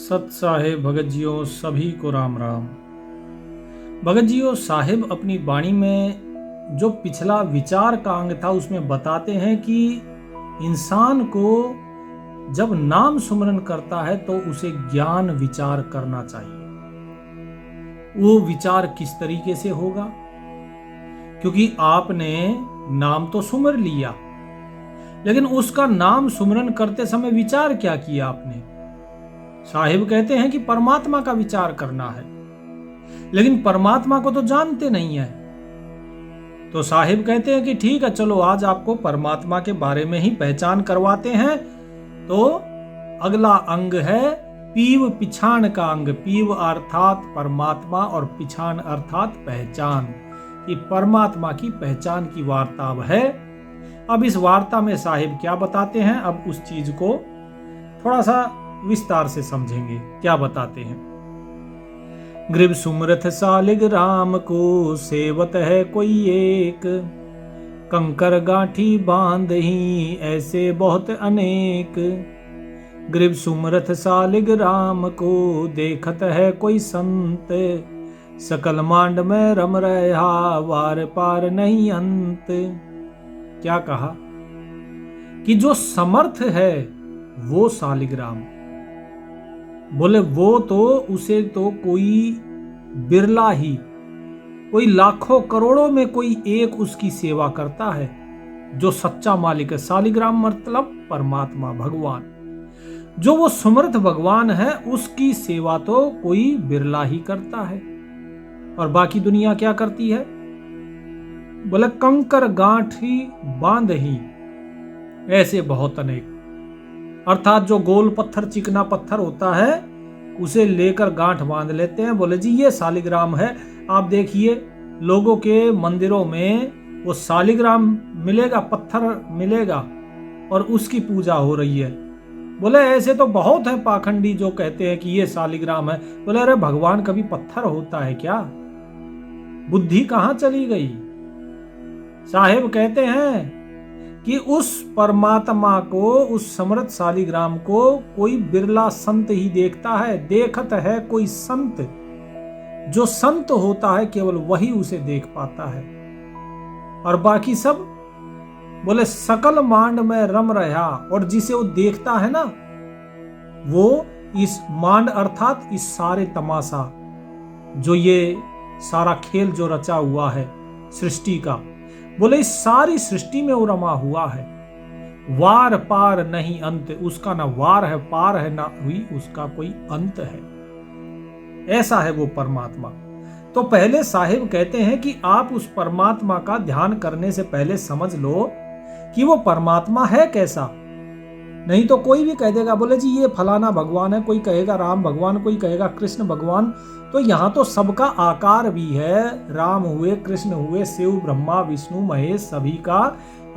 सत साहेब भगत जियो सभी को राम राम। भगत जियो साहेब अपनी वाणी में जो पिछला विचार का अंग था उसमें बताते हैं कि इंसान को जब नाम सुमरन करता है तो उसे ज्ञान विचार करना चाहिए। वो विचार किस तरीके से होगा? क्योंकि आपने नाम तो सुमर लिया, लेकिन उसका नाम सुमरन करते समय विचार क्या किया आपने? साहिब कहते हैं कि परमात्मा का विचार करना है, लेकिन परमात्मा को तो जानते नहीं है। तो साहिब कहते हैं कि ठीक है, चलो आज आपको परमात्मा के बारे में ही पहचान करवाते हैं। तो अगला अंग है पीव पिछाण का अंग। पीव अर्थात परमात्मा और पिछाण अर्थात पहचान। कि परमात्मा की पहचान की वार्ता अब है। अब इस वार्ता में साहिब क्या बताते हैं, अब उस चीज को थोड़ा सा विस्तार से समझेंगे। क्या बताते हैं? ग्रीव सुमरथ सालिग राम को सेवत है कोई एक, कंकर गांठी बांध ही ऐसे बहुत अनेक। ग्रीव सुमरथ सालिग राम को देखत है कोई संत, सकल मांड में रम रहा वार पार नहीं अंत। क्या कहा कि जो समर्थ है वो सालिग्राम, बोले वो तो उसे तो कोई बिरला ही, कोई लाखों करोड़ों में कोई एक उसकी सेवा करता है जो सच्चा मालिक है। सालिग्राम मतलब परमात्मा भगवान, जो वो समर्थ भगवान है उसकी सेवा तो कोई बिरला ही करता है। और बाकी दुनिया क्या करती है? बोले कंकर गांठी बांध ही ऐसे बहुत अनेक। अर्थात जो गोल पत्थर चिकना पत्थर होता है उसे लेकर गांठ बांध लेते हैं। बोले जी ये सालिग्राम है। आप देखिए लोगों के मंदिरों में वो सालिग्राम मिलेगा, पत्थर मिलेगा और उसकी पूजा हो रही है। बोले ऐसे तो बहुत है पाखंडी जो कहते हैं कि ये सालिग्राम है। बोले अरे भगवान कभी पत्थर होता है क्या? बुद्धि कहां चली गई? साहेब कहते हैं कि उस परमात्मा को, उस समर्थ सालिग्राम को कोई बिरला संत ही देखता है। देखत है कोई संत, जो संत होता है केवल वही उसे देख पाता है। और बाकी सब बोले सकल मांड में रम रहा। और जिसे वो देखता है ना, वो इस मांड अर्थात इस सारे तमाशा, जो ये सारा खेल जो रचा हुआ है सृष्टि का, बोले इस सारी सृष्टि में वो रमा हुआ है। वार पार नहीं अंत। उसका ना वार है, पार है, ना हुई उसका कोई अंत है। ऐसा है वो परमात्मा। तो पहले साहिब कहते हैं कि आप उस परमात्मा का ध्यान करने से पहले समझ लो कि वो परमात्मा है कैसा। नहीं तो कोई भी कह देगा, बोले जी ये फलाना भगवान है, कोई कहेगा राम भगवान, कोई कहेगा कृष्ण भगवान। तो यहां तो सबका आकार भी है। राम हुए, कृष्ण हुए, शिव ब्रह्मा विष्णु महेश, सभी का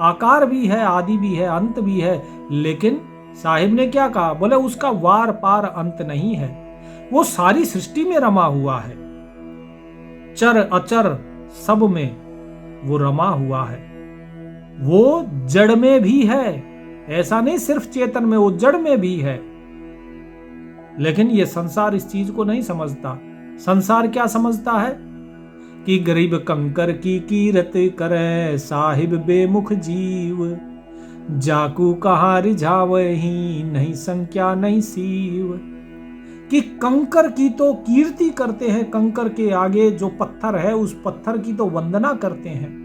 आकार भी है, आदि भी है, अंत भी है। लेकिन साहिब ने क्या कहा? बोले उसका वार पार अंत नहीं है। वो सारी सृष्टि में रमा हुआ है, चर अचर सब में वो रमा हुआ है। वो जड़ में भी है, ऐसा नहीं सिर्फ चेतन में, वो जड़ में भी है। लेकिन ये संसार इस चीज को नहीं समझता। संसार क्या समझता है कि गरीब कंकर की कीरत करे साहिब बेमुख जीव, जाकू कहां रिझावही नहीं संख्या नहीं सीव। कि कंकर की तो कीर्ति करते हैं, कंकर के आगे जो पत्थर है उस पत्थर की तो वंदना करते हैं।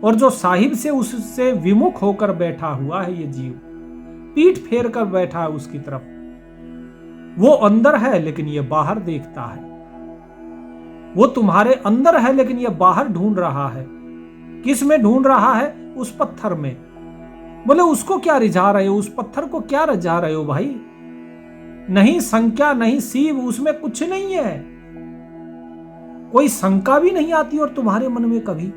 और जो साहिब से उससे विमुख होकर बैठा हुआ है ये जीव, पीठ फेर कर बैठा है उसकी तरफ, वो अंदर है लेकिन ये बाहर देखता है। वो तुम्हारे अंदर है लेकिन ये बाहर ढूंढ रहा है। किस में ढूंढ रहा है? उस पत्थर में। बोले उसको क्या रिझा रहे हो? उस पत्थर को क्या रिझा रहे हो भाई? नहीं संख्या नहीं सीव, उसमें कुछ नहीं है। कोई शंका भी नहीं आती और तुम्हारे मन में कभी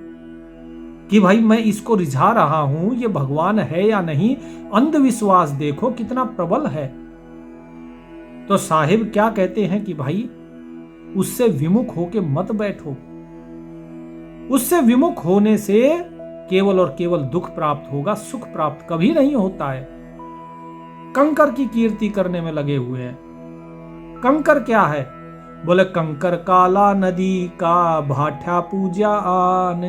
कि भाई मैं इसको रिझा रहा हूं, ये भगवान है या नहीं। अंधविश्वास देखो कितना प्रबल है। तो साहिब क्या कहते हैं कि भाई उससे विमुख होके मत बैठो। उससे विमुख होने से केवल और केवल दुख प्राप्त होगा, सुख प्राप्त कभी नहीं होता है। कंकर की कीर्ति करने में लगे हुए हैं। कंकर क्या है? बोले कंकर काला नदी का भाठा पूजा आन,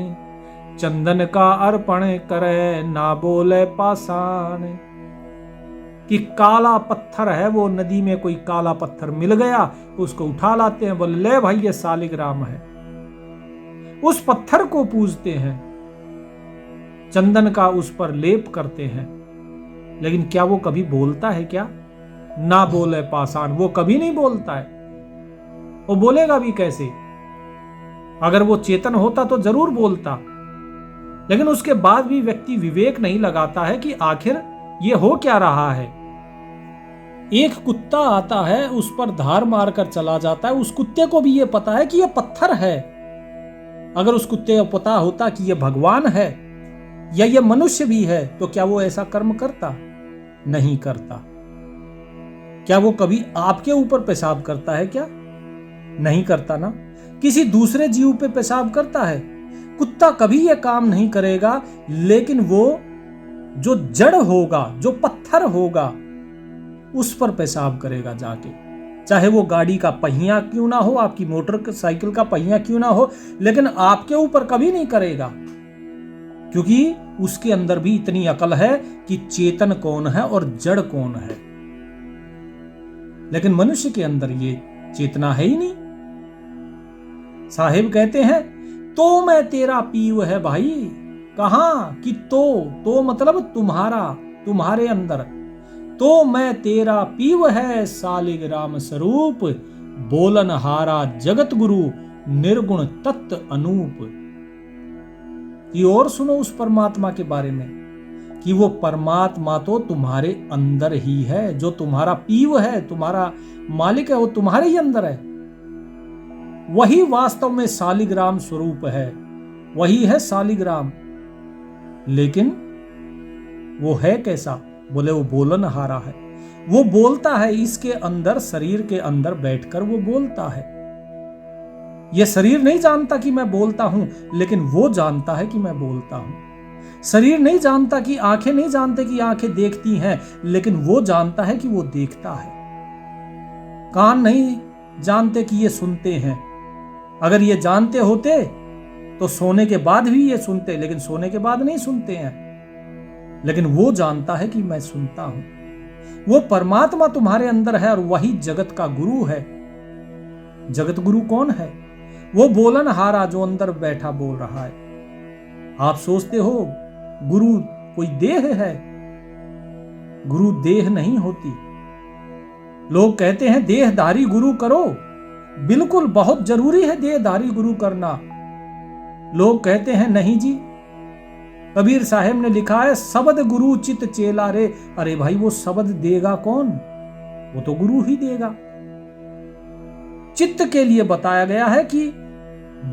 चंदन का अर्पण करे ना बोले पाषाण। कि काला पत्थर है, वो नदी में कोई काला पत्थर मिल गया, उसको उठा लाते हैं, बोले ले भाई ये शालिग्राम है। उस पत्थर को पूजते हैं, चंदन का उस पर लेप करते हैं, लेकिन क्या वो कभी बोलता है? क्या ना बोले पाषाण, वो कभी नहीं बोलता है। वो बोलेगा भी कैसे? अगर वो चेतन होता तो जरूर बोलता, लेकिन उसके बाद भी व्यक्ति विवेक नहीं लगाता है कि आखिर ये हो क्या रहा है। एक कुत्ता आता है, उस पर धार मारकर चला जाता है, उस कुत्ते को भी ये पता है कि ये पत्थर है। अगर उस कुत्ते को पता होता कि ये भगवान है या ये मनुष्य भी है, तो क्या वो ऐसा कर्म करता? नहीं करता। क्या वो कभी आपके ऊपर पेशाब करता है? क्या नहीं करता ना। किसी दूसरे जीव पे पेशाब करता है? कुत्ता कभी ये काम नहीं करेगा, लेकिन वो जो जड़ होगा, जो पत्थर होगा, उस पर पेशाब करेगा जाके। चाहे वो गाड़ी का पहिया क्यों ना हो, आपकी मोटर साइकिल का पहिया क्यों ना हो, लेकिन आपके ऊपर कभी नहीं करेगा, क्योंकि उसके अंदर भी इतनी अकल है कि चेतन कौन है और जड़ कौन है। लेकिन मनुष्य के अंदर ये चेतना है ही नहीं। साहिब कहते हैं तो मैं तेरा पीव है भाई। कहां कि तो मतलब तुम्हारा, तुम्हारे अंदर। तो मैं तेरा पीव है शालिग्राम स्वरूप, बोलन हारा जगत गुरु निर्गुण तत्व अनूप। कि और सुनो उस परमात्मा के बारे में कि वो परमात्मा तो तुम्हारे अंदर ही है। जो तुम्हारा पीव है, तुम्हारा मालिक है, वो तुम्हारे ही अंदर है। वही वास्तव में शालिग्राम स्वरूप है, वही है शालिग्राम। लेकिन वो है कैसा? बोले वो बोलन हारा है। वो बोलता है, इसके अंदर, शरीर के अंदर बैठकर वो बोलता है। ये शरीर नहीं जानता कि मैं बोलता हूं, लेकिन वो जानता है कि मैं बोलता हूं। शरीर नहीं जानता, कि आंखें नहीं जानते कि आंखें देखती हैं, लेकिन वो जानता है कि वो देखता है। कान नहीं जानते कि ये सुनते हैं। अगर ये जानते होते तो सोने के बाद भी ये सुनते, लेकिन सोने के बाद नहीं सुनते हैं। लेकिन वो जानता है कि मैं सुनता हूं। वो परमात्मा तुम्हारे अंदर है और वही जगत का गुरु है। जगत गुरु कौन है? वो बोलन हारा, जो अंदर बैठा बोल रहा है। आप सोचते हो गुरु कोई देह है? गुरु देह नहीं होती। लोग कहते हैं देहधारी गुरु करो। बिल्कुल बहुत जरूरी है देहधारी गुरु करना। लोग कहते हैं नहीं जी, कबीर साहब ने लिखा है शब्द गुरु चित चेला रे। अरे भाई, वो शब्द देगा कौन? वो तो गुरु ही देगा। चित्त के लिए बताया गया है कि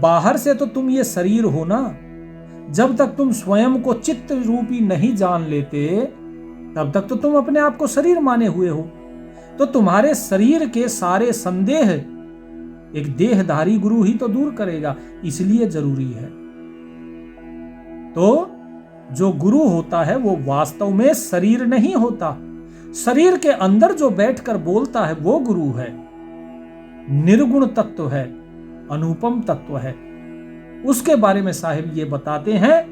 बाहर से तो तुम ये शरीर हो ना, जब तक तुम स्वयं को चित्त रूपी नहीं जान लेते, तब तक तो तुम अपने आप को शरीर माने हुए हो। तो तुम्हारे शरीर के सारे संदेह एक देहधारी गुरु ही तो दूर करेगा, इसलिए जरूरी है। तो जो गुरु होता है वो वास्तव में शरीर नहीं होता। शरीर के अंदर जो बैठकर बोलता है वो गुरु है। निर्गुण तत्व है, अनुपम तत्व है। उसके बारे में साहिब ये बताते हैं,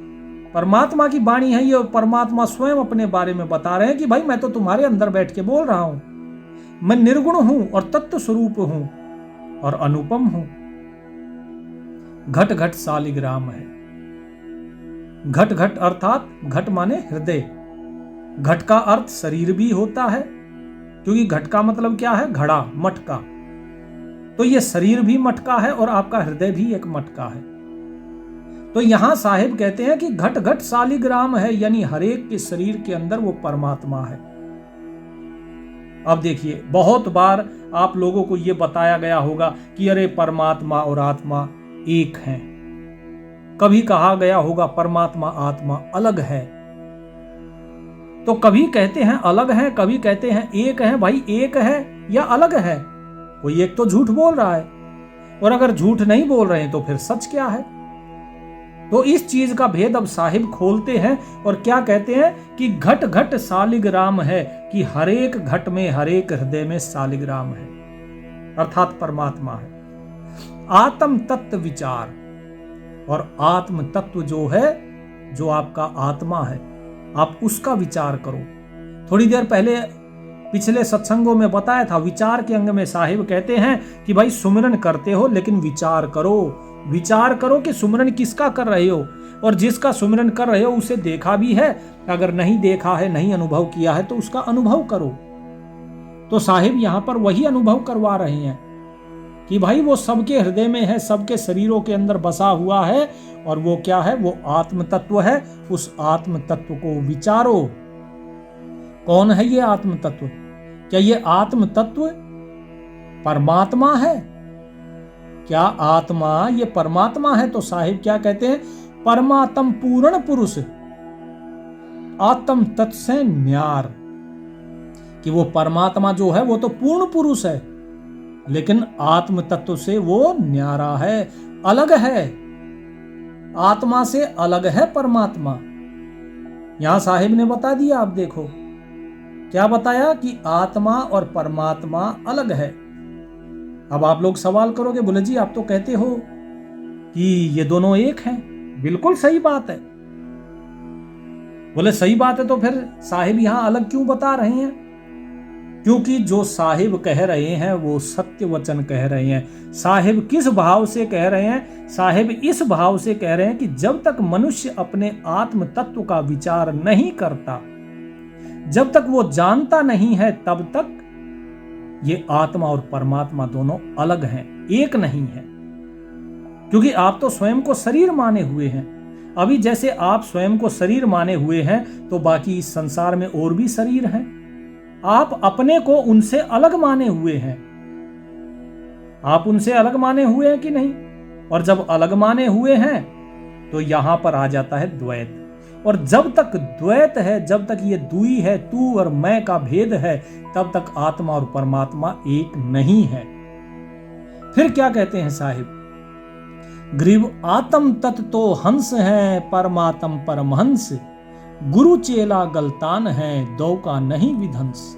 परमात्मा की वाणी है ये। परमात्मा स्वयं अपने बारे में बता रहे हैं कि भाई मैं तो तुम्हारे अंदर बैठ के बोल रहा हूं। मैं निर्गुण हूं और तत्व स्वरूप हूं और अनुपम हूं। घट घट शालिग्राम है। घट घट अर्थात घट माने हृदय। घट का अर्थ शरीर भी होता है, क्योंकि घट का मतलब क्या है? घड़ा, मटका। तो ये शरीर भी मटका है और आपका हृदय भी एक मटका है। तो यहां साहिब कहते हैं कि घट घट शालिग्राम है, यानी हरेक के शरीर के अंदर वो परमात्मा है। अब देखिए, बहुत बार आप लोगों को यह बताया गया होगा कि अरे परमात्मा और आत्मा एक हैं। कभी कहा गया होगा परमात्मा आत्मा अलग है। तो कभी कहते हैं अलग है, कभी कहते हैं एक है। भाई एक है या अलग है? कोई एक तो झूठ बोल रहा है, और अगर झूठ नहीं बोल रहे हैं तो फिर सच क्या है? तो इस चीज का भेद अब साहिब खोलते हैं और क्या कहते हैं कि घट घट शालिग्राम है, कि हरेक घट में, हरेक हृदय में शालिग्राम है। अर्थात परमात्मा है। आत्म तत्व विचार, और आत्म तत्व जो है, जो आपका आत्मा है, आप उसका विचार करो। थोड़ी देर पहले पिछले सत्संगों में बताया था, विचार के अंग में साहिब कहते हैं कि भाई सुमिरन करते हो लेकिन विचार करो। विचार करो कि सुमिरन किसका कर रहे हो, और जिसका सुमिरन कर रहे हो उसे देखा भी है, अगर नहीं देखा है, नहीं अनुभव किया है तो उसका अनुभव करो। तो साहिब यहां पर वही अनुभव करवा रहे हैं कि भाई वो सबके हृदय में है, सबके शरीरों के अंदर बसा हुआ है, और वो क्या है, वो आत्म तत्व है। उस आत्म तत्व को विचारो। कौन है ये आत्म तत्व? क्या ये आत्म तत्व परमात्मा है? क्या आत्मा ये परमात्मा है? तो साहिब क्या कहते हैं, परमात्म पूर्ण पुरुष आत्म तत्व से न्यार, कि वो परमात्मा जो है वो तो पूर्ण पुरुष है, लेकिन आत्म तत्व से वो न्यारा है, अलग है। आत्मा से अलग है परमात्मा। यहां साहिब ने बता दिया, आप देखो क्या बताया कि आत्मा और परमात्मा अलग है। अब आप लोग सवाल करोगे, बोले जी आप तो कहते हो कि ये दोनों एक हैं। बिल्कुल सही बात है। बोले सही बात है, तो फिर साहिब यहां अलग क्यों बता रहे हैं? क्योंकि जो साहिब कह रहे हैं वो सत्य वचन कह रहे हैं। साहिब किस भाव से कह रहे हैं? साहिब इस भाव से कह रहे हैं कि जब तक मनुष्य अपने आत्म तत्व का विचार नहीं करता, जब तक वो जानता नहीं है, तब तक ये आत्मा और परमात्मा दोनों अलग हैं, एक नहीं है। क्योंकि आप तो स्वयं को शरीर माने हुए हैं। अभी जैसे आप स्वयं को शरीर माने हुए हैं, तो बाकी इस संसार में और भी शरीर हैं। आप अपने को उनसे अलग माने हुए हैं। आप उनसे अलग माने हुए हैं कि नहीं? और जब अलग माने हुए हैं तो यहां पर आ जाता है द्वैत। और जब तक द्वैत है, जब तक ये दुई है, तू और मैं का भेद है, तब तक आत्मा और परमात्मा एक नहीं है। फिर क्या कहते हैं साहिब, ग्रीव आत्म तत्व तो हंस है, परमात्म परमहंस, गुरु चेला गलतान है, दो का नहीं विध्वंस।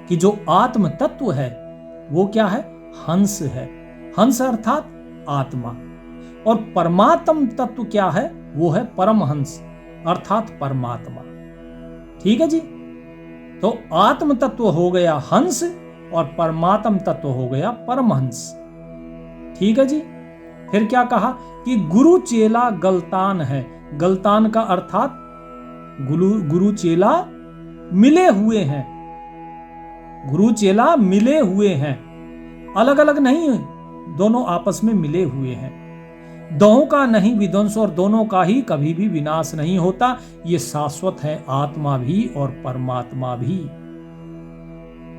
कि जो आत्म तत्व है वो क्या है? हंस है। हंस अर्थात आत्मा। और परमात्म तत्व क्या है? वो है परमहंस अर्थात परमात्मा। ठीक है जी। तो आत्म तत्व हो गया हंस और परमात्म तत्व हो गया परमहंस। ठीक है जी। फिर क्या कहा कि गुरु चेला गलतान है। गलतान का अर्थात गुरु चेला मिले हुए हैं। गुरु चेला मिले हुए हैं, अलग अलग नहीं, दोनों आपस में मिले हुए हैं। दोनों का नहीं विध्वंस, और दोनों का ही कभी भी विनाश नहीं होता। ये शाश्वत है, आत्मा भी और परमात्मा भी।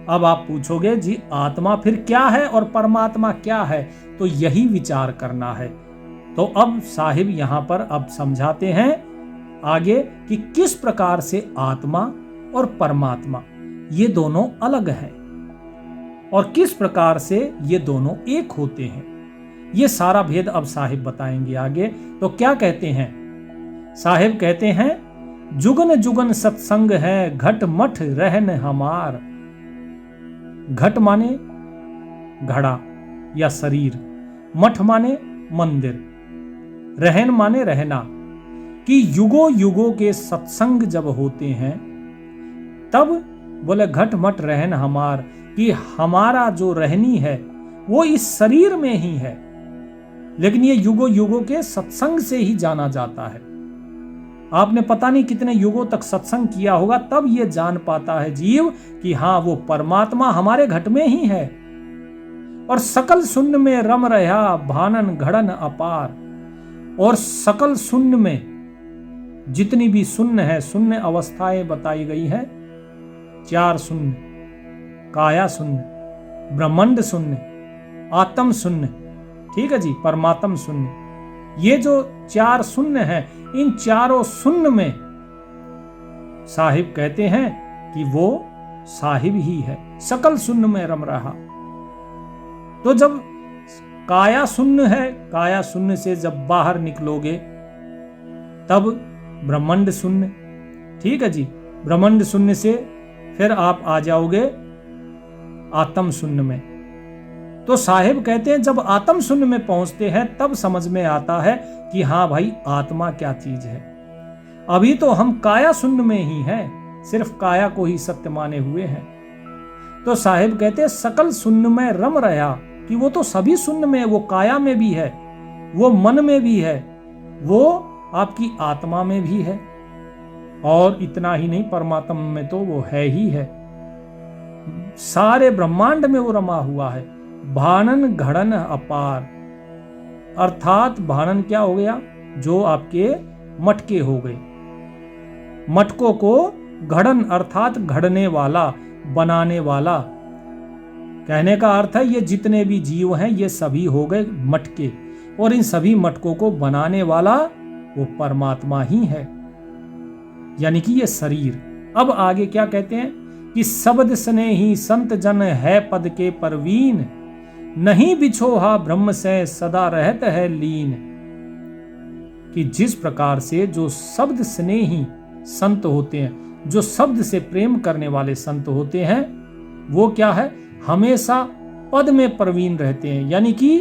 अब आप पूछोगे जी आत्मा फिर क्या है और परमात्मा क्या है? तो यही विचार करना है। तो अब साहिब यहां पर अब समझाते हैं आगे कि किस प्रकार से आत्मा और परमात्मा ये दोनों अलग हैं और किस प्रकार से ये दोनों एक होते हैं। ये सारा भेद अब साहिब बताएंगे आगे। तो क्या कहते हैं साहिब? कहते हैं जुगन जुगन सत्संग है, घट मठ रहन हमार। घट माने घड़ा या शरीर, मठ माने मंदिर, रहन माने रहना। कि युगों युगों के सत्संग जब होते हैं तब बोले घट मठ रहन हमार, कि हमारा जो रहनी है वो इस शरीर में ही है, लेकिन ये युगों युगों के सत्संग से ही जाना जाता है। आपने पता नहीं कितने युगों तक सत्संग किया होगा, तब ये जान पाता है जीव कि हाँ वो परमात्मा हमारे घट में ही है। और सकल शून्य में रम रहा, भानन घड़न अपार। और सकल शून्य में जितनी भी शून्य है, शून्य अवस्थाएं बताई गई है, 4 शून्य, काया शून्य, ब्रह्मांड शून्य, आत्म शून्य, ठीक है जी, परमात्म शून्य। ये जो 4 शून्य है, इन चारों शून्य में साहिब कहते हैं कि वो साहिब ही है, सकल शून्य में रम रहा। तो जब काया शून्य है, काया शून्य से जब बाहर निकलोगे तब ब्रह्मांड शून्य, ठीक है जी, ब्रह्मांड शून्य से फिर आप आ जाओगे आत्म शून्य में। तो साहिब कहते हैं जब आत्म शून्य में पहुंचते हैं तब समझ में आता है कि हाँ भाई, आत्मा क्या चीज है। अभी तो हम काया शून्य में ही हैं, सिर्फ काया को ही सत्य माने हुए हैं। तो साहिब कहते हैं सकल शून्य में रम रहा, कि वो तो सभी शून्य में है, वो काया में भी है, वो मन में भी है, वो आपकी आत्मा में भी है, और इतना ही नहीं, परमात्मा में तो वो है ही है, सारे ब्रह्मांड में वो रमा हुआ है। भानन घड़न अपार, अर्थात भानन क्या हो गया, जो आपके मटके हो गए, मटकों को घड़न अर्थात घड़ने वाला, बनाने वाला। कहने का अर्थ है ये जितने भी जीव हैं ये सभी हो गए मटके, और इन सभी मटकों को बनाने वाला वो परमात्मा ही है, यानी कि ये शरीर। अब आगे क्या कहते हैं कि शब्द स्नेही संत जन है पद के परवीन, नहीं बिछोहा ब्रह्म से सदा रहत है लीन। कि जिस प्रकार से जो शब्द स्नेही संत होते हैं, जो शब्द से प्रेम करने वाले संत होते हैं, वो क्या है, हमेशा पद में प्रवीण रहते हैं, यानी कि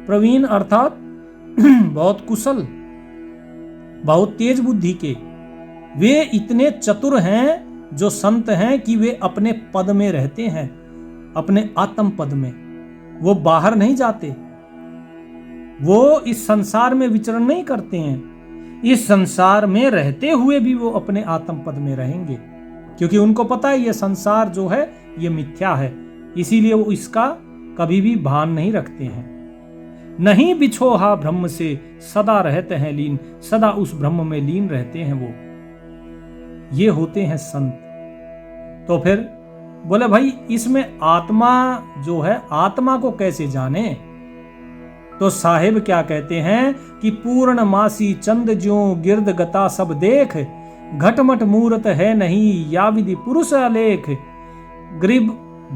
प्रवीण अर्थात बहुत कुशल, बहुत तेज बुद्धि के। वे इतने चतुर हैं जो संत हैं कि वे अपने पद में रहते हैं, अपने आत्म पद में, वो बाहर नहीं जाते, वो इस संसार में विचरण नहीं करते हैं, इस संसार में रहते हुए भी वो अपने आत्म पद में रहेंगे, क्योंकि उनको पता है ये संसार जो है ये मिथ्या है, इसीलिए वो इसका कभी भी भान नहीं रखते हैं। नहीं बिछोहा ब्रह्म से सदा रहते हैं लीन, सदा उस ब्रह्म में लीन रहते हैं वो, ये होते हैं संत। तो फिर बोले भाई इसमें आत्मा जो है, आत्मा को कैसे जाने। तो साहिब क्या कहते हैं कि पूर्णमासी चंद ज्यों गिरद गता सब देख, घटमट मूरत है नहीं या विधि पुरुष अलेख, ग्रीब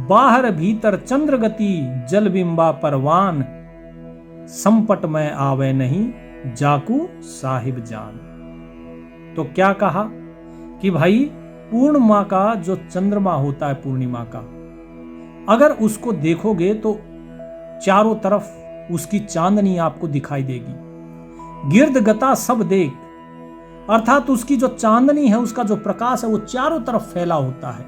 बाहर भीतर चंद्र गति जल बिंबा परवान, संपट में आवे नहीं जाकू साहिब जान। तो क्या कहा कि भाई पूर्णिमा का जो चंद्रमा होता है, पूर्णिमा का अगर उसको देखोगे तो चारों तरफ उसकी चांदनी आपको दिखाई देगी। गिरद गता सब देख, अर्थात उसकी जो चांदनी है, उसका जो प्रकाश है वो चारों तरफ फैला होता है।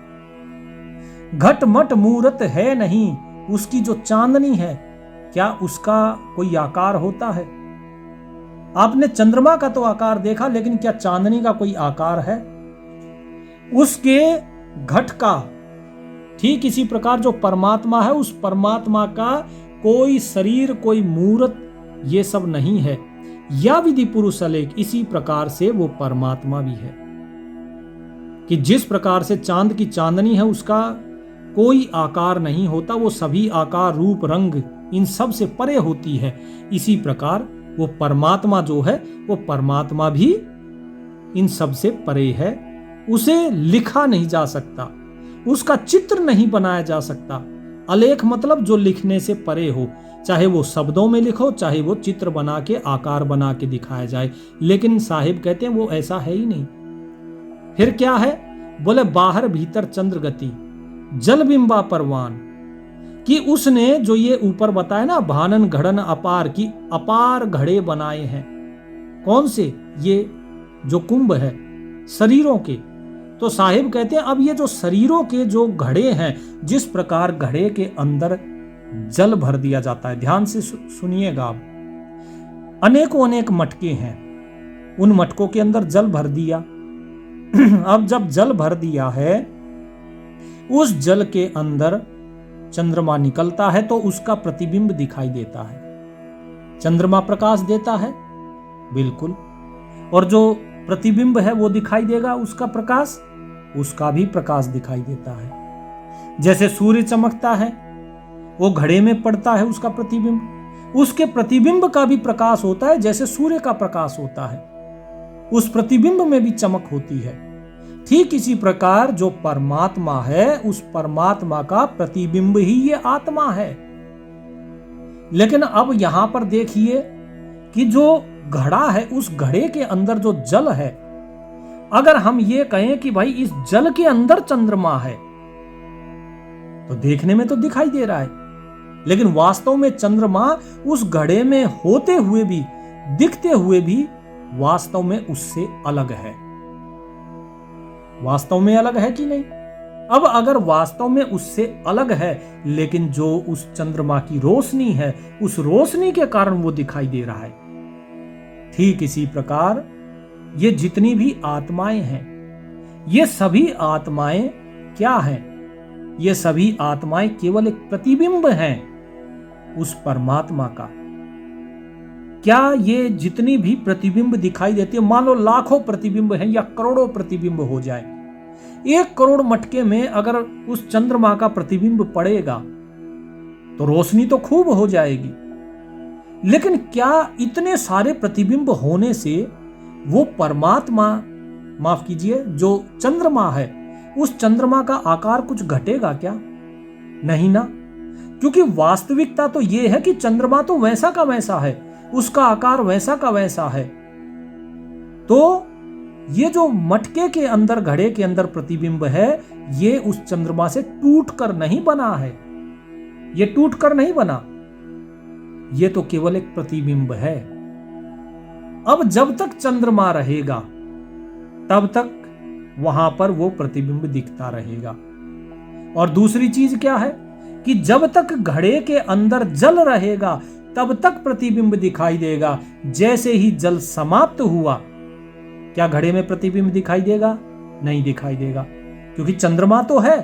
घट मट मूरत है नहीं, उसकी जो चांदनी है क्या उसका कोई आकार होता है। आपने चंद्रमा का तो आकार देखा, लेकिन क्या चांदनी का कोई आकार है। उसके घट का ठीक इसी प्रकार जो परमात्मा है, उस परमात्मा का कोई शरीर, कोई मूर्त, ये सब नहीं है। या विधि पुरुष अलेख, इसी प्रकार से वो परमात्मा भी है कि जिस प्रकार से चांद की चांदनी है उसका कोई आकार नहीं होता, वो सभी आकार रूप रंग इन सब से परे होती है। इसी प्रकार वो परमात्मा जो है, वो परमात्मा भी इन सब से परे है। उसे लिखा नहीं जा सकता, उसका चित्र नहीं बनाया जा सकता। अलेख मतलब जो लिखने से परे हो, चाहे वो शब्दों में लिखो, चाहे वो चित्र बना के आकार बना के दिखाया जाए, लेकिन साहिब कहते हैं वो ऐसा है ही नहीं। फिर क्या है, बोले बाहर भीतर चंद्र गति जल बिंबा परवान, कि उसने जो ये ऊपर बताया ना, भानन घड़न अपार, की अपार घड़े बनाए हैं। कौन से, ये जो कुंभ है शरीरों के। तो साहिब कहते हैं अब ये जो शरीरों के जो घड़े हैं, जिस प्रकार घड़े के अंदर जल भर दिया जाता है, ध्यान से सुनिएगा आप, अनेकों अनेक मटके हैं, उन मटकों के अंदर जल भर दिया। अब जब जल भर दिया है, उस जल के अंदर चंद्रमा निकलता है तो उसका प्रतिबिंब दिखाई देता है। चंद्रमा प्रकाश देता है बिल्कुल, और जो प्रतिबिंब है वो दिखाई देगा, उसका प्रकाश, उसका भी प्रकाश दिखाई देता है। जैसे सूर्य चमकता है, वो घड़े में पड़ता है उसका प्रतिबिंब, उसके प्रतिबिंब का भी प्रकाश होता है जैसे सूर्य का प्रकाश होता है, उस प्रतिबिंब में भी चमक होती है। ठीक इसी प्रकार जो परमात्मा है, उस परमात्मा का प्रतिबिंब ही ये आत्मा है। लेकिन अब यहां पर देखिए कि जो घड़ा है, उस घड़े के अंदर जो जल है, अगर हम ये कहें कि भाई इस जल के अंदर चंद्रमा है, तो देखने में तो दिखाई दे रहा है, लेकिन वास्तव में चंद्रमा उस घड़े में होते हुए भी, दिखते हुए भी वास्तव में उससे अलग है। वास्तव में अलग है कि नहीं? अब अगर वास्तव में उससे अलग है, लेकिन जो उस चंद्रमा की रोशनी है, उस रोशनी के कारण वो दिखाई दे रहा है, ठीक इसी प्रकार ये जितनी भी आत्माएं हैं, ये सभी आत्माएं क्या हैं? ये सभी आत्माएं केवल एक प्रतिबिंब हैं उस परमात्मा का। क्या ये जितनी भी प्रतिबिंब दिखाई देती है, मान लो लाखों प्रतिबिंब हैं या करोड़ों प्रतिबिंब हो जाए, 1 करोड़ मटके में अगर उस चंद्रमा का प्रतिबिंब पड़ेगा तो रोशनी तो खूब हो जाएगी। लेकिन क्या इतने सारे प्रतिबिंब होने से वो परमात्मा, माफ कीजिए, जो चंद्रमा है, उस चंद्रमा का आकार कुछ घटेगा क्या? नहीं ना, क्योंकि वास्तविकता तो ये है कि चंद्रमा तो वैसा का वैसा है, उसका आकार वैसा का वैसा है। तो ये जो मटके के अंदर, घड़े के अंदर प्रतिबिंब है, ये उस चंद्रमा से टूट कर नहीं बना है, ये टूट कर नहीं बना, ये तो केवल एक प्रतिबिंब है। अब जब तक चंद्रमा रहेगा तब तक वहां पर वो प्रतिबिंब दिखता रहेगा। और दूसरी चीज क्या है कि जब तक घड़े के अंदर जल रहेगा तब तक प्रतिबिंब दिखाई देगा। जैसे ही जल समाप्त हुआ, क्या घड़े में प्रतिबिंब दिखाई देगा? नहीं दिखाई देगा, क्योंकि चंद्रमा तो है,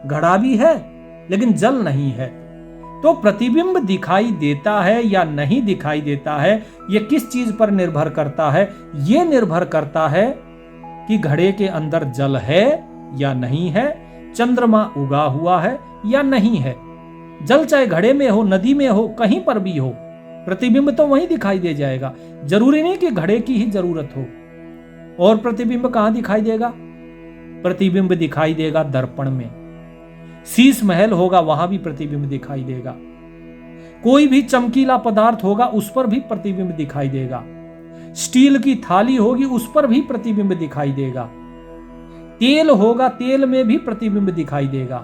घड़ा भी है, लेकिन जल नहीं है। तो प्रतिबिंब दिखाई देता है या नहीं दिखाई देता है, यह किस चीज पर निर्भर करता है? यह निर्भर करता है कि घड़े के अंदर जल है या नहीं है, चंद्रमा उगा हुआ है या नहीं है। जल चाहे घड़े में हो, नदी में हो, कहीं पर भी हो, प्रतिबिंब तो वहीं दिखाई दे जाएगा। जरूरी नहीं कि घड़े की ही जरूरत हो। और प्रतिबिंब कहां दिखाई देगा? प्रतिबिंब दिखाई देगा दर्पण में। शीश महल होगा, वहां भी प्रतिबिंब दिखाई देगा। कोई भी चमकीला पदार्थ होगा, उस पर भी प्रतिबिंब दिखाई देगा। स्टील की थाली होगी, उस पर भी प्रतिबिंब दिखाई देगा। तेल होगा, तेल में भी प्रतिबिंब दिखाई देगा।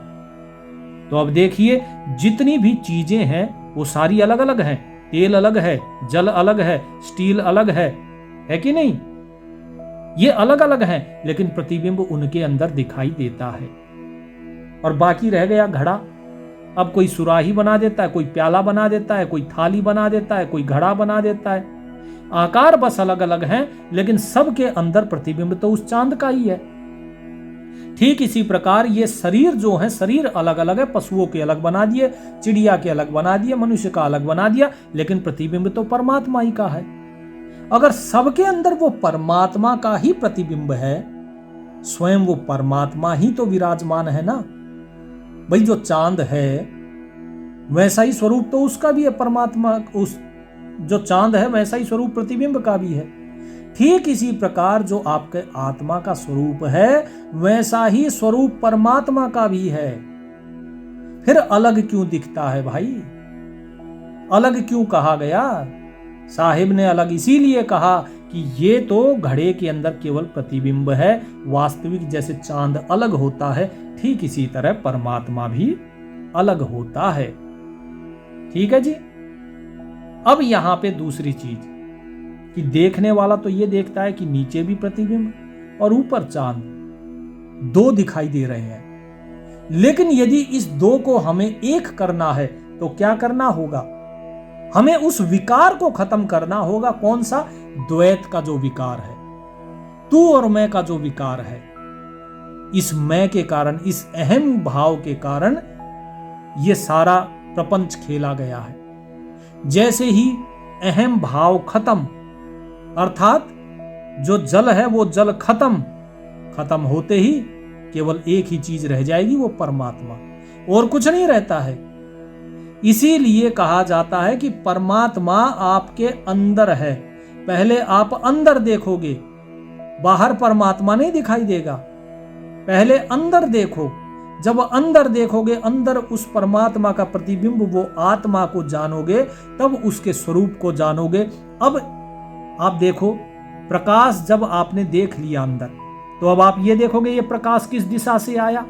तो अब देखिए, जितनी भी चीजें हैं वो सारी अलग अलग हैं। तेल अलग है, जल अलग है, स्टील अलग है कि नहीं? ये अलग अलग हैं, लेकिन प्रतिबिंब उनके अंदर दिखाई देता है। और बाकी रह गया घड़ा। अब कोई सुराही बना देता है, कोई प्याला बना देता है, कोई थाली बना देता है, कोई घड़ा बना देता है। आकार बस अलग अलग हैं, लेकिन सबके अंदर प्रतिबिंब तो उस चांद का ही है। ठीक इसी प्रकार ये शरीर जो है, शरीर अलग अलग है। पशुओं के अलग बना दिए, चिड़िया के अलग बना दिए, मनुष्य का अलग बना दिया, लेकिन प्रतिबिंब तो परमात्मा ही का है। अगर सबके अंदर वो परमात्मा का ही प्रतिबिंब है, स्वयं वो परमात्मा ही तो विराजमान है ना भाई। जो चांद है वैसा ही स्वरूप तो उसका भी है, परमात्मा। उस जो चांद है वैसा ही स्वरूप प्रतिबिंब का भी है। ठीक इसी प्रकार जो आपके आत्मा का स्वरूप है, वैसा ही स्वरूप परमात्मा का भी है। फिर अलग क्यों दिखता है भाई? अलग क्यों कहा गया? साहिब ने अलग इसीलिए कहा कि ये तो घड़े के अंदर केवल प्रतिबिंब है। वास्तविक जैसे चांद अलग होता है, ठीक इसी तरह परमात्मा भी अलग होता है। ठीक है जी। अब यहां पे दूसरी चीज कि देखने वाला तो ये देखता है कि नीचे भी प्रतिबिंब और ऊपर चांद, दो दिखाई दे रहे हैं। लेकिन यदि इस दो को हमें एक करना है तो क्या करना होगा? हमें उस विकार को खत्म करना होगा। कौन सा? द्वैत का जो विकार है, तू और मैं का जो विकार है। इस मैं के कारण, इस अहम भाव के कारण यह सारा प्रपंच खेला गया है। जैसे ही अहम भाव खत्म, अर्थात जो जल है वो जल खत्म होते ही केवल एक ही चीज रह जाएगी, वो परमात्मा, और कुछ नहीं रहता है। इसीलिए कहा जाता है कि परमात्मा आपके अंदर है। पहले आप अंदर देखोगे, बाहर परमात्मा नहीं दिखाई देगा। पहले अंदर देखो, जब अंदर देखोगे, अंदर उस परमात्मा का प्रतिबिंब, वो आत्मा को जानोगे, तब उसके स्वरूप को जानोगे। अब आप देखो, प्रकाश जब आपने देख लिया अंदर, तो अब आप ये देखोगे ये प्रकाश किस दिशा से आया,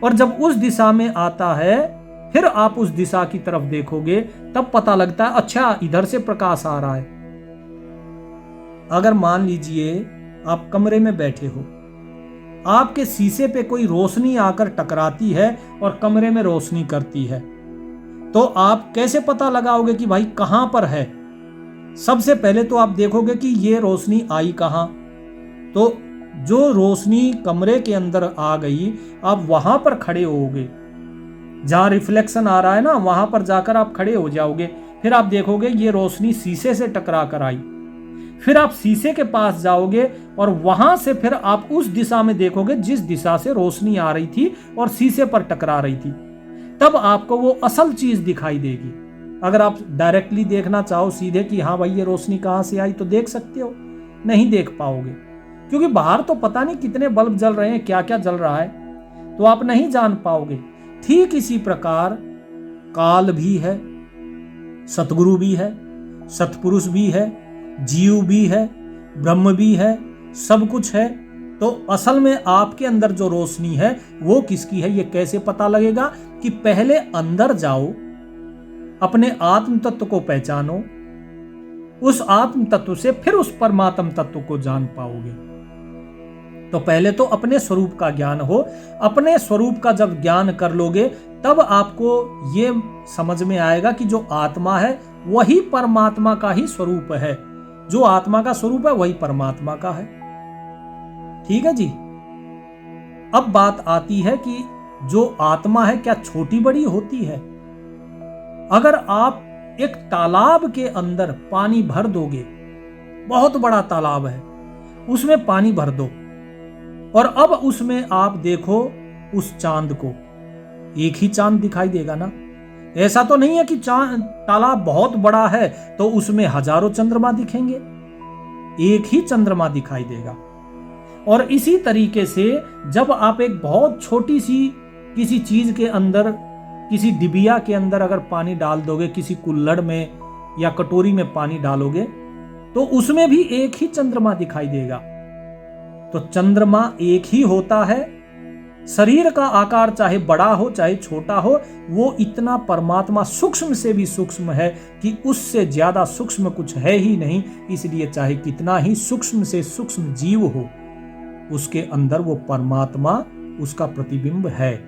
और जब उस दिशा में आता है फिर आप उस दिशा की तरफ देखोगे, तब पता लगता है अच्छा इधर से प्रकाश आ रहा है। अगर मान लीजिए आप कमरे में बैठे हो, आपके शीशे पे कोई रोशनी आकर टकराती है और कमरे में रोशनी करती है, तो आप कैसे पता लगाओगे कि भाई कहां पर है? सबसे पहले तो आप देखोगे कि ये रोशनी आई कहां। तो जो रोशनी कमरे के अंदर आ गई, आप वहां पर खड़े होगे, जहां रिफ्लेक्शन आ रहा है ना, वहां पर जाकर आप खड़े हो जाओगे। फिर आप देखोगे ये रोशनी शीशे से टकरा कर आई। फिर आप शीशे के पास जाओगे और वहां से फिर आप उस दिशा में देखोगे जिस दिशा से रोशनी आ रही थी और शीशे पर टकरा रही थी। तब आपको वो असल चीज दिखाई देगी। अगर आप डायरेक्टली देखना चाहो सीधे कि हाँ भाई ये रोशनी कहां से आई, तो देख सकते हो, नहीं देख पाओगे, क्योंकि बाहर तो पता नहीं कितने बल्ब जल रहे हैं, क्या क्या जल रहा है, तो आप नहीं जान पाओगे। ठीक इसी प्रकार काल भी है, सतगुरु भी है, सतपुरुष भी है, जीव भी है, ब्रह्म भी है, सब कुछ है। तो असल में आपके अंदर जो रोशनी है वो किसकी है, ये कैसे पता लगेगा? कि पहले अंदर जाओ, अपने आत्म तत्व को पहचानो, उस आत्म तत्व से फिर उस परमात्म तत्व को जान पाओगे। तो पहले तो अपने स्वरूप का ज्ञान हो। अपने स्वरूप का जब ज्ञान कर लोगे, तब आपको ये समझ में आएगा कि जो आत्मा है वही परमात्मा का ही स्वरूप है। जो आत्मा का स्वरूप है वही परमात्मा का है। ठीक है जी। अब बात आती है कि जो आत्मा है क्या छोटी बड़ी होती है? अगर आप एक तालाब के अंदर पानी भर दोगे, बहुत बड़ा तालाब है, उसमें पानी भर दो और अब उसमें आप देखो उस चांद को, एक ही चांद दिखाई देगा ना? ऐसा तो नहीं है कि तालाब बहुत बड़ा है तो उसमें हजारों चंद्रमा दिखेंगे, एक ही चंद्रमा दिखाई देगा। और इसी तरीके से जब आप एक बहुत छोटी सी किसी चीज के अंदर, किसी डिबिया के अंदर अगर पानी डाल दोगे, किसी कुल्हड़ में या कटोरी में पानी डालोगे, तो उसमें भी एक ही चंद्रमा दिखाई देगा। तो चंद्रमा एक ही होता है। शरीर का आकार चाहे बड़ा हो चाहे छोटा हो, वो इतना परमात्मा सूक्ष्म से भी सूक्ष्म है कि उससे ज्यादा सूक्ष्म कुछ है ही नहीं। इसलिए चाहे कितना ही सूक्ष्म से सूक्ष्म जीव हो, उसके अंदर वो परमात्मा उसका प्रतिबिंब है।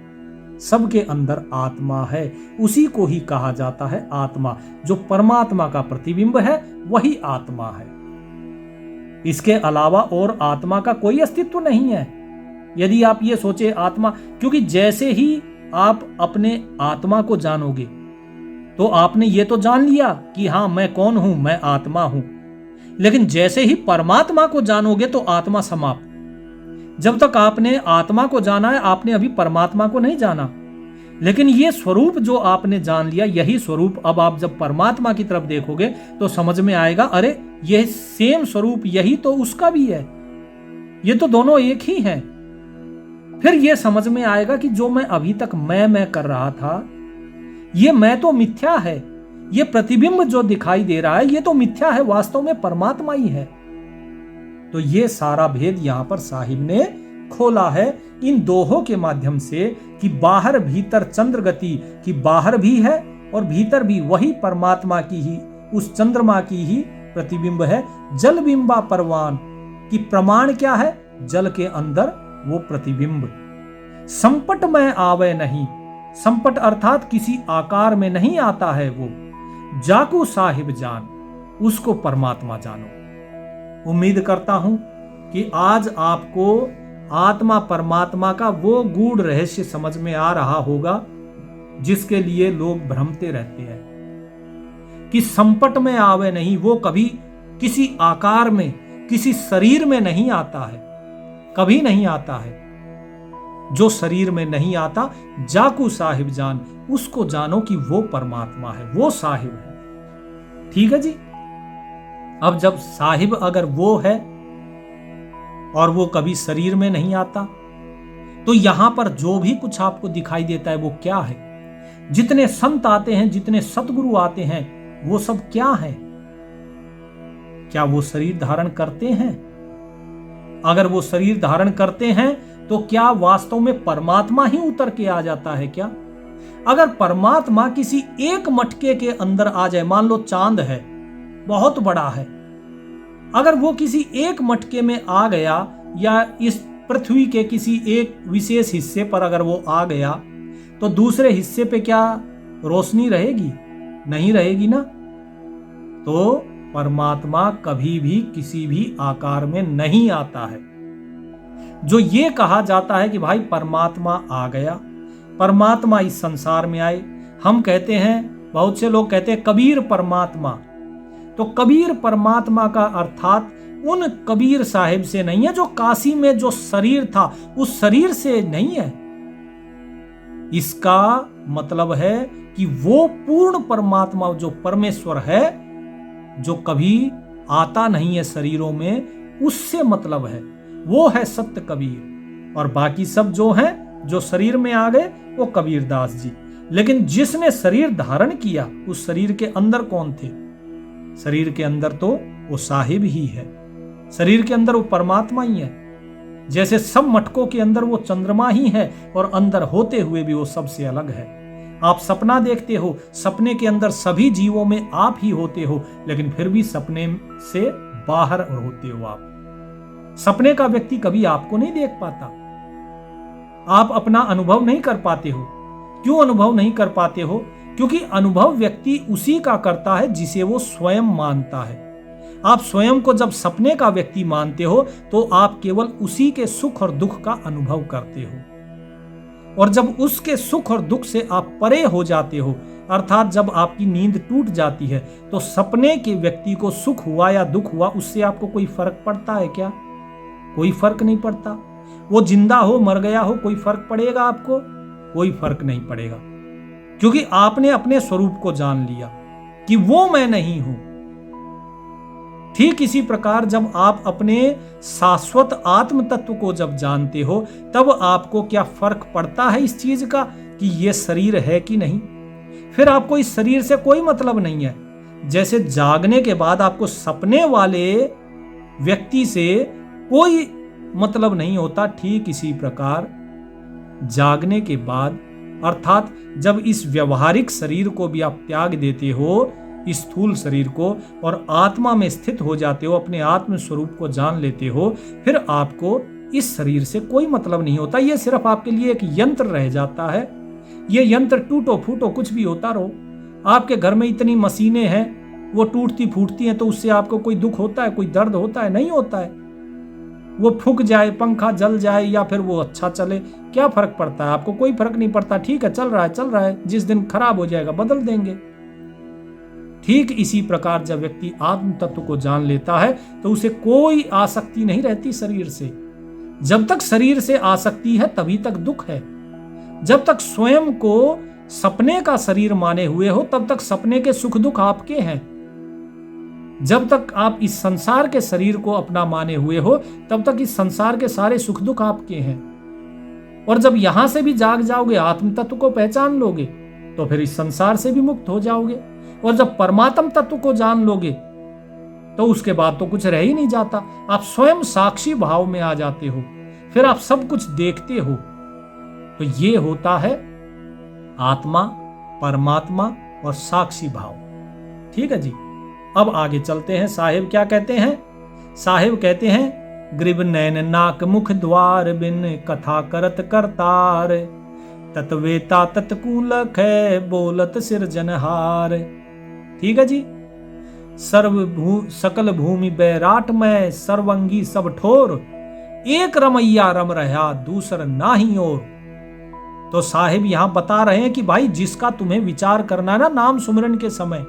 सबके अंदर आत्मा है, उसी को ही कहा जाता है आत्मा। जो परमात्मा का प्रतिबिंब है वही आत्मा है। इसके अलावा और आत्मा का कोई अस्तित्व नहीं है। यदि आप ये सोचे आत्मा, क्योंकि जैसे ही आप अपने आत्मा को जानोगे तो आपने ये तो जान लिया कि हाँ मैं कौन हूं, मैं आत्मा हूं। लेकिन जैसे ही परमात्मा को जानोगे तो आत्मा समाप्त। जब तक आपने आत्मा को जाना है, आपने अभी परमात्मा को नहीं जाना। लेकिन ये स्वरूप जो आपने जान लिया, यही स्वरूप अब आप जब परमात्मा की तरफ देखोगे तो समझ में आएगा, अरे यह सेम स्वरूप, यही तो उसका भी है, ये तो दोनों एक ही हैं। फिर यह समझ में आएगा कि जो मैं अभी तक मैं कर रहा था, ये मैं तो मिथ्या है। ये प्रतिबिंब जो दिखाई दे रहा है ये तो मिथ्या है, वास्तव में परमात्मा ही है। तो ये सारा भेद यहां पर साहिब ने खोला है इन दोहों के माध्यम से कि बाहर भीतर चंद्र गति, कि बाहर भी है और भीतर भी वही परमात्मा की ही, उस चंद्रमा की ही प्रतिबिंब है। जल बिंबा परवान की प्रमाण क्या है? जल के अंदर वो प्रतिबिंब। संपट में आवे नहीं, संपट अर्थात किसी आकार में नहीं आता है वो। जाकू साहिब जान, उसको परमात्मा जानो। उम्मीद करता हूं कि आज आपको आत्मा परमात्मा का वो गूढ़ रहस्य समझ में आ रहा होगा जिसके लिए लोग भ्रमते रहते हैं कि संपट में आवे नहीं। वो कभी किसी आकार में, किसी शरीर में नहीं आता है, कभी नहीं आता है। जो शरीर में नहीं आता, जाकू साहिब जान, उसको जानो कि वो परमात्मा है, वो साहिब है। ठीक है जी। अब जब साहिब अगर वो है और वो कभी शरीर में नहीं आता, तो यहां पर जो भी कुछ आपको दिखाई देता है वो क्या है? जितने संत आते हैं, जितने सतगुरु आते हैं, वो सब क्या है? क्या वो शरीर धारण करते हैं? अगर वो शरीर धारण करते हैं तो क्या वास्तव में परमात्मा ही उतर के आ जाता है क्या? अगर परमात्मा किसी एक मटके के अंदर आ जाए, मान लो चांद है, बहुत बड़ा है, अगर वो किसी एक मटके में आ गया या इस पृथ्वी के किसी एक विशेष हिस्से पर अगर वो आ गया, तो दूसरे हिस्से पे क्या रोशनी रहेगी? नहीं रहेगी ना। तो परमात्मा कभी भी किसी भी आकार में नहीं आता है। जो ये कहा जाता है कि भाई परमात्मा आ गया, परमात्मा इस संसार में आए, हम कहते हैं, बहुत से लोग कहते हैं कबीर परमात्मा। तो कबीर परमात्मा का अर्थात उन कबीर साहिब से नहीं है जो काशी में जो शरीर था उस शरीर से नहीं है। इसका मतलब है कि वो पूर्ण परमात्मा जो परमेश्वर है, जो कभी आता नहीं है शरीरों में, उससे मतलब है। वो है सत्य कबीर। और बाकी सब जो हैं जो शरीर में आ गए वो कबीरदास जी। लेकिन जिसने शरीर धारण किया उस शरीर के अंदर कौन थे? शरीर के अंदर तो वो साहिब ही है, शरीर के अंदर वो परमात्मा ही है। जैसे सब मटकों के अंदर वो चंद्रमा ही है और अंदर होते हुए भी वो सबसे अलग है। आप सपना देखते हो, सपने के अंदर सभी जीवों में आप ही होते हो, लेकिन फिर भी सपने से बाहर होते हो आप। सपने का व्यक्ति कभी आपको नहीं देख पाता, आप अपना अनुभव नहीं कर पाते हो। क्यों अनुभव नहीं कर पाते हो? क्योंकि अनुभव व्यक्ति उसी का करता है जिसे वो स्वयं मानता है। आप स्वयं को जब सपने का व्यक्ति मानते हो तो आप केवल उसी के सुख और दुख का अनुभव करते हो। और जब उसके सुख और दुख से आप परे हो जाते हो, अर्थात जब आपकी नींद टूट जाती है, तो सपने के व्यक्ति को सुख हुआ या दुख हुआ उससे आपको कोई फर्क पड़ता है क्या? कोई फर्क नहीं पड़ता। वो जिंदा हो मर गया हो कोई फर्क पड़ेगा आपको? कोई फर्क नहीं पड़ेगा, क्योंकि आपने अपने स्वरूप को जान लिया कि वो मैं नहीं हूं। ठीक इसी प्रकार जब आप अपने शाश्वत आत्म तत्व को जब जानते हो, तब आपको क्या फर्क पड़ता है इस चीज का कि ये शरीर है कि नहीं? फिर आपको इस शरीर से कोई मतलब नहीं है। जैसे जागने के बाद आपको सपने वाले व्यक्ति से कोई मतलब नहीं होता, ठीक इसी प्रकार जागने के बाद, अर्थात जब इस व्यवहारिक शरीर को भी आप त्याग देते हो, इस स्थूल शरीर को, और आत्मा में स्थित हो जाते हो, अपने आत्म स्वरूप को जान लेते हो, फिर आपको इस शरीर से कोई मतलब नहीं होता। ये सिर्फ आपके लिए एक यंत्र रह जाता है। ये यंत्र टूटो फूटो कुछ भी होता रहो। आपके घर में इतनी मशीनें हैं, वो टूटती फूटती हैं, तो उससे आपको कोई दुख होता है, कोई दर्द होता है? नहीं होता है। वो फूक जाए, पंखा जल जाए या फिर वो अच्छा चले, क्या फर्क पड़ता है आपको? कोई फर्क नहीं पड़ता। ठीक है, चल रहा है, जिस दिन खराब हो जाएगा बदल देंगे। ठीक इसी प्रकार जब व्यक्ति आत्म तत्व को जान लेता है तो उसे कोई आसक्ति नहीं रहती शरीर से। जब तक शरीर से आसक्ति है तभी तक दुख है। जब तक स्वयं को सपने का शरीर माने हुए हो तब तक सपने के सुख दुख आपके हैं। जब तक आप इस संसार के शरीर को अपना माने हुए हो तब तक इस संसार के सारे सुख दुख आपके हैं। और जब यहां से भी जाग जाओगे, आत्म तत्व को पहचान लोगे, तो फिर इस संसार से भी मुक्त हो जाओगे। और जब परमात्म तत्व को जान लोगे तो उसके बाद तो कुछ रह ही नहीं जाता। आप स्वयं साक्षी भाव में आ जाते हो, फिर आप सब कुछ देखते हो। तो ये होता है आत्मा, परमात्मा और साक्षी भाव। ठीक है जी। अब आगे चलते हैं। साहिब क्या कहते हैं? साहिब कहते हैं, ग्रीब नैन नाक मुख द्वार बिन कथा करत करतार, तत्वेता तत्कूलक है बोलत सिरजनहार। ठीक है जी। सकल भूमि बैराट में सर्वंगी सब ठोर, एक रमैया रम रहा दूसर नाही और। तो साहिब यहां बता रहे हैं कि भाई जिसका तुम्हें विचार करना ना नाम सुमरन के समय,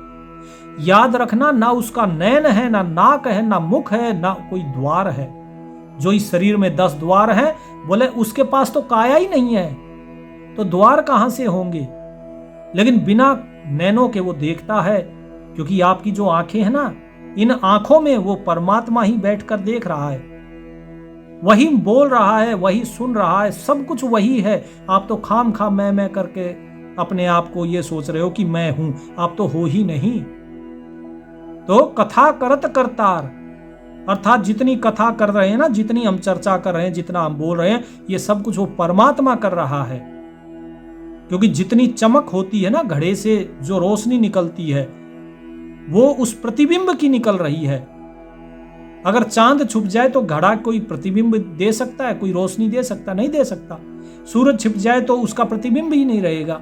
याद रखना ना उसका नैन है, ना नाक है, ना मुख है, ना कोई द्वार है। जो इस शरीर में 10 द्वार हैं, बोले उसके पास तो काया ही नहीं है, तो द्वार कहां से होंगे? लेकिन बिना नैनों के वो देखता है, क्योंकि आपकी जो आंखें हैं ना, इन आंखों में वो परमात्मा ही बैठकर देख रहा है, वही बोल रहा है, वही सुन रहा है, सब कुछ वही है। आप तो खाम खाम मैं करके अपने आप को ये सोच रहे हो कि मैं हूं, आप तो हो ही नहीं। तो कथा करत करतार, अर्थात जितनी कथा कर रहे हैं ना, जितनी हम चर्चा कर रहे हैं, जितना हम बोल रहे हैं, ये सब कुछ वो परमात्मा कर रहा है। क्योंकि जितनी चमक होती है ना घड़े से, जो रोशनी निकलती है वो उस प्रतिबिंब की निकल रही है। अगर चांद छुप जाए तो घड़ा कोई प्रतिबिंब दे सकता है, कोई रोशनी दे सकता? नहीं दे सकता। सूरज छिप जाए तो उसका प्रतिबिंब ही नहीं रहेगा।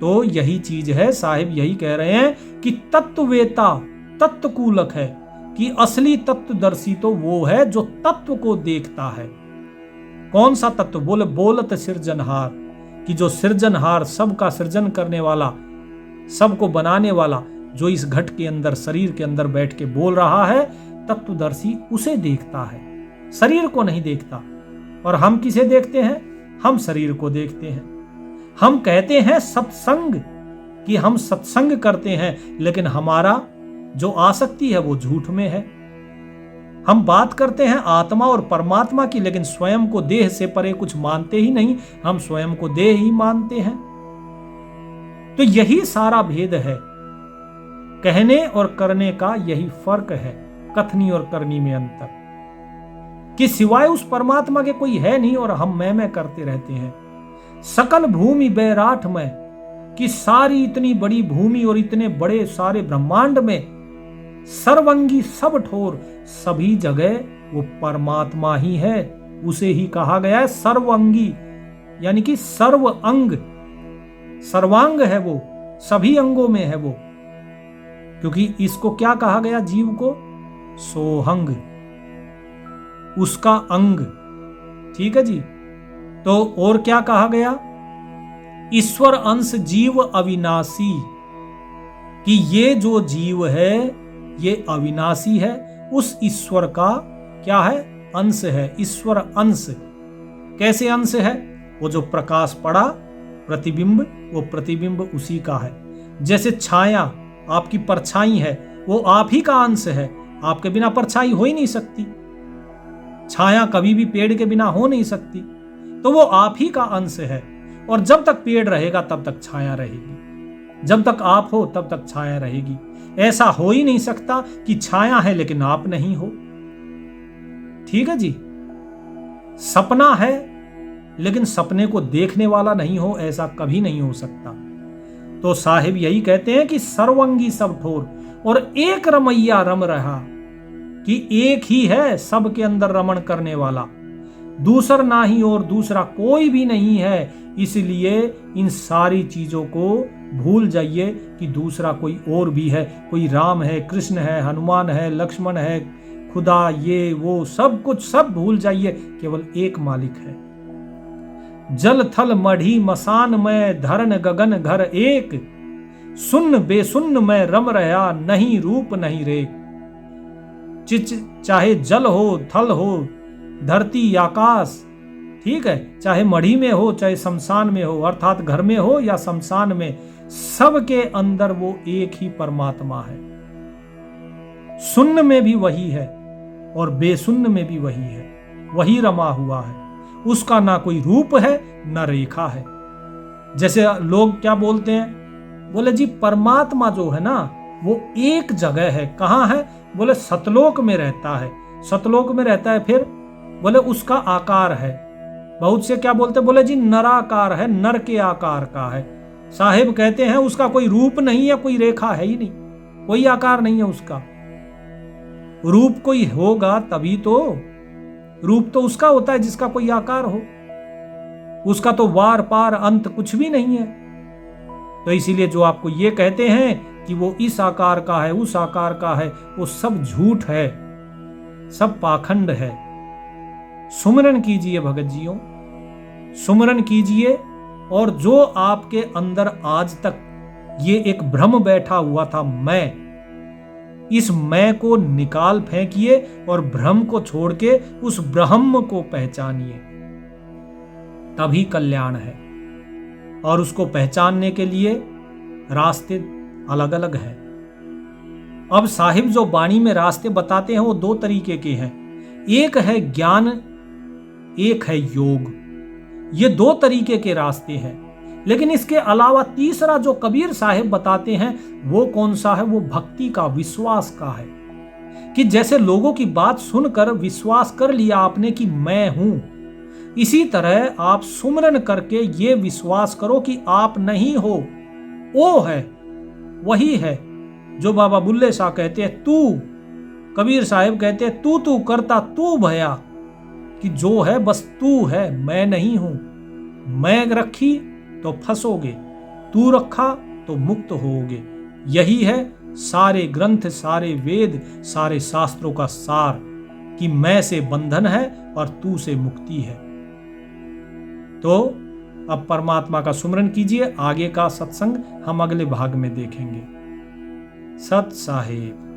तो यही चीज है, साहिब यही कह रहे हैं कि तत्ववेता तत्वकूलक है, कि असली तत्वदर्शी तो वो है जो तत्व को देखता है। कौन सा तत्व? बोले बोलत सृजनहार, कि जो सृजनहार, सबका सृजन करने वाला, सबको बनाने वाला, जो इस घट के अंदर, शरीर के अंदर बैठ के बोल रहा है, तत्वदर्शी उसे देखता है, शरीर को नहीं देखता। और हम किसे देखते हैं? हम शरीर को देखते हैं। हम कहते हैं सत्संग, कि हम सत्संग करते हैं, लेकिन हमारा जो आसक्ति है वो झूठ में है। हम बात करते हैं आत्मा और परमात्मा की, लेकिन स्वयं को देह से परे कुछ मानते ही नहीं, हम स्वयं को देह ही मानते हैं। तो यही सारा भेद है, कहने और करने का यही फर्क है, कथनी और करनी में अंतर, कि सिवाय उस परमात्मा के कोई है नहीं और हम मैं करते रहते हैं। सकल भूमि बैराठ में, कि सारी इतनी बड़ी भूमि और इतने बड़े सारे ब्रह्मांड में सर्वंगी सब ठोर, सभी जगह वो परमात्मा ही है। उसे ही कहा गया है सर्वंगी, यानी कि सर्व अंग, सर्वांग है वो, सभी अंगों में है वो। क्योंकि इसको क्या कहा गया? जीव को सोहंग, उसका अंग। ठीक है जी। तो और क्या कहा गया? ईश्वर अंश जीव अविनाशी, कि ये जो जीव है ये अविनाशी है, उस ईश्वर का क्या है? अंश है। ईश्वर अंश कैसे अंश है? वो जो प्रकाश पड़ा प्रतिबिंब, वो प्रतिबिंब उसी का है। जैसे छाया, आपकी परछाई है, वो आप ही का अंश है, आपके बिना परछाई हो ही नहीं सकती। छाया कभी भी पेड़ के बिना हो नहीं सकती, तो वो आप ही का अंश है। और जब तक पेड़ रहेगा तब तक छाया रहेगी, जब तक आप हो तब तक छाया रहेगी। ऐसा हो ही नहीं सकता कि छाया है लेकिन आप नहीं हो। ठीक है जी। सपना है लेकिन सपने को देखने वाला नहीं हो, ऐसा कभी नहीं हो सकता। तो साहिब यही कहते हैं कि सर्वंगी सब ठोर, और एक रमैया रम रहा, कि एक ही है सबके अंदर रमण करने वाला, दूसर ना ही और दूसरा कोई भी नहीं है। इसलिए इन सारी चीजों को भूल जाइए कि दूसरा कोई और भी है, कोई राम है, कृष्ण है, हनुमान है, लक्ष्मण है, खुदा, ये वो सब कुछ सब भूल जाइए, केवल एक मालिक है। जल थल मढ़ी मसान में धरन गगन घर एक, सुन्न बेसुन्न में रम रहा नहीं रूप नहीं रेख। चिच चाहे जल हो, थल हो, धरती आकाश, ठीक है, चाहे मढ़ी में हो चाहे शमशान में हो, अर्थात घर में हो या शमशान में, सबके अंदर वो एक ही परमात्मा है। शून्य में भी वही है और बेशून्य में भी वही है, वही रमा हुआ है। उसका ना कोई रूप है ना रेखा है। जैसे लोग क्या बोलते हैं, बोले जी परमात्मा जो है ना वो एक जगह है। कहाँ है? बोले सतलोक में रहता है। सतलोक में रहता है, फिर बोले उसका आकार है। बहुत से क्या बोलते हैं, बोले जी नराकार है, नर के आकार का है। साहिब कहते हैं उसका कोई रूप नहीं है, कोई रेखा है ही नहीं, कोई आकार नहीं है उसका। रूप कोई होगा तभी तो, रूप तो उसका होता है जिसका कोई आकार हो, उसका तो वार पार अंत कुछ भी नहीं है। तो इसीलिए जो आपको ये कहते हैं कि वो इस आकार का है, उस आकार का है, वो सब झूठ है, सब पाखंड है। सुमरन कीजिए भगत जियों, सुमरन कीजिए। और जो आपके अंदर आज तक ये एक भ्रम बैठा हुआ था, मैं, इस मैं को निकाल फेंकिए और भ्रम को छोड़ के उस ब्रह्म को पहचानिए, तभी कल्याण है। और उसको पहचानने के लिए रास्ते अलग अलग हैं। अब साहिब जो वाणी में रास्ते बताते हैं वो दो तरीके के हैं, एक है ज्ञान, एक है योग। ये दो तरीके के रास्ते हैं। लेकिन इसके अलावा तीसरा जो कबीर साहिब बताते हैं वो कौन सा है? वो भक्ति का, विश्वास का है। कि जैसे लोगों की बात सुनकर विश्वास कर लिया आपने कि मैं हूं, इसी तरह आप सुमरन करके ये विश्वास करो कि आप नहीं हो, वो है, वही है जो बाबा बुल्ले शाह कहते हैं तू, कबीर साहिब कहते हैं तू तू करता तू भया, कि जो है बस तू है, मैं नहीं हूं। मैं रखी तो फंसोगे, तू रखा तो मुक्त होगे। यही है सारे ग्रंथ, सारे वेद, सारे शास्त्रों का सार, कि मैं से बंधन है और तू से मुक्ति है। तो अब परमात्मा का सुमरन कीजिए। आगे का सत्संग हम अगले भाग में देखेंगे। सत साहिब।